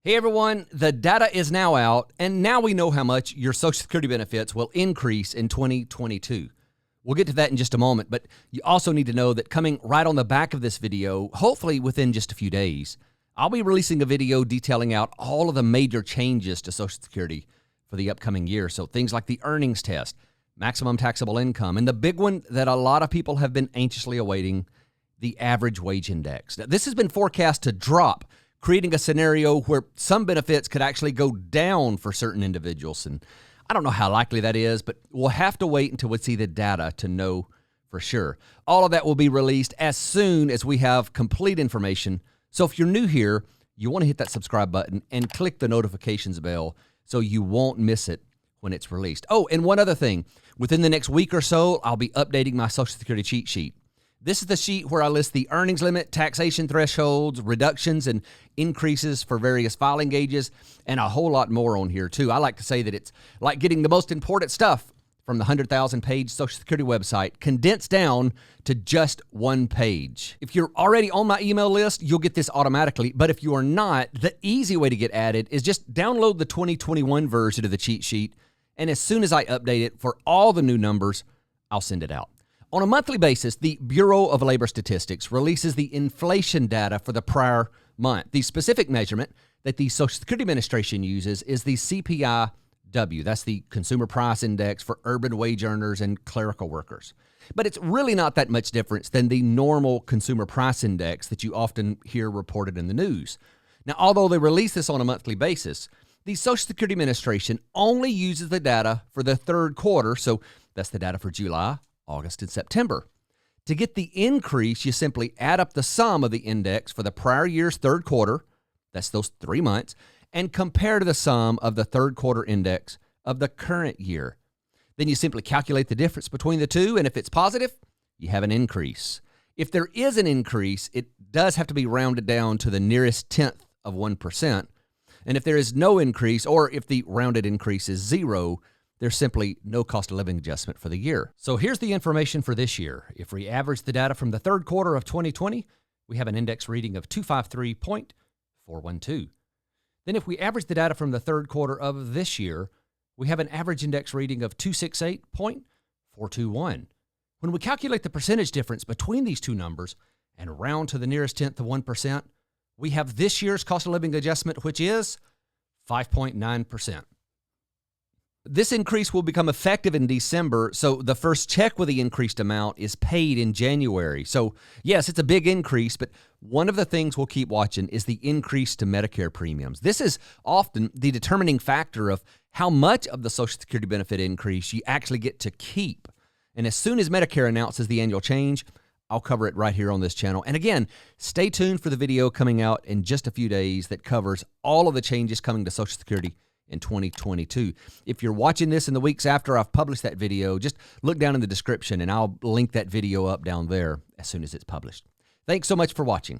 Hey everyone, the data is now out, and now we know how much your Social Security benefits will increase in 2022. We'll get to that in just a moment, but you also need to know that coming right on the back of this video, hopefully within just a few days, I'll be releasing a video detailing out all of the major changes to Social Security for the upcoming year. So things like the earnings test, maximum taxable income, and the big one that a lot of people have been anxiously awaiting, the average wage index. Now, this has been forecast to drop, creating a scenario where some benefits could actually go down for certain individuals. And I don't know how likely that is, but we'll have to wait until we see the data to know for sure. All of that will be released as soon as we have complete information. So if you're new here, you want to hit that subscribe button and click the notifications bell so you won't miss it when it's released. Oh, and one other thing. Within the next week or so, I'll be updating my Social Security cheat sheet. This is the sheet where I list the earnings limit, taxation thresholds, reductions, and increases for various filing gauges, and a whole lot more on here, too. I like to say that it's like getting the most important stuff from the 100,000-page Social Security website condensed down to just one page. If you're already on my email list, you'll get this automatically, but if you are not, the easy way to get added is just download the 2021 version of the cheat sheet, and as soon as I update it for all the new numbers, I'll send it out. On a monthly basis, the Bureau of Labor Statistics releases the inflation data for the prior month. The specific measurement that the Social Security Administration uses is the CPI-W. That's the Consumer Price Index for urban wage earners and clerical workers. But it's really not that much difference than the normal Consumer Price Index that you often hear reported in the news. Now, although they release this on a monthly basis, the Social Security Administration only uses the data for the third quarter, so that's the data for July, August, and September. To get the increase, you simply add up the sum of the index for the prior year's third quarter, that's those 3 months, and compare to the sum of the third quarter index of the current year. Then you simply calculate the difference between the two, and if it's positive, you have an increase. If there is an increase, it does have to be rounded down to the nearest tenth of 1%. And if there is no increase, or if the rounded increase is zero, there's simply no cost of living adjustment for the year. So here's the information for this year. If we average the data from the third quarter of 2020, we have an index reading of 253.412. Then if we average the data from the third quarter of this year, we have an average index reading of 268.421. When we calculate the percentage difference between these two numbers and round to the nearest tenth of 1%, we have this year's cost of living adjustment, which is 5.9%. This increase will become effective in December, so the first check with the increased amount is paid in January. So yes, it's a big increase, but one of the things we'll keep watching is the increase to Medicare premiums. This is often the determining factor of how much of the Social Security benefit increase you actually get to keep. And as soon as Medicare announces the annual change, I'll cover it right here on this channel. And again, stay tuned for the video coming out in just a few days that covers all of the changes coming to Social Security in 2022. If you're watching this in the weeks after I've published that video, just look down in the description and I'll link that video up down there as soon as it's published. Thanks so much for watching.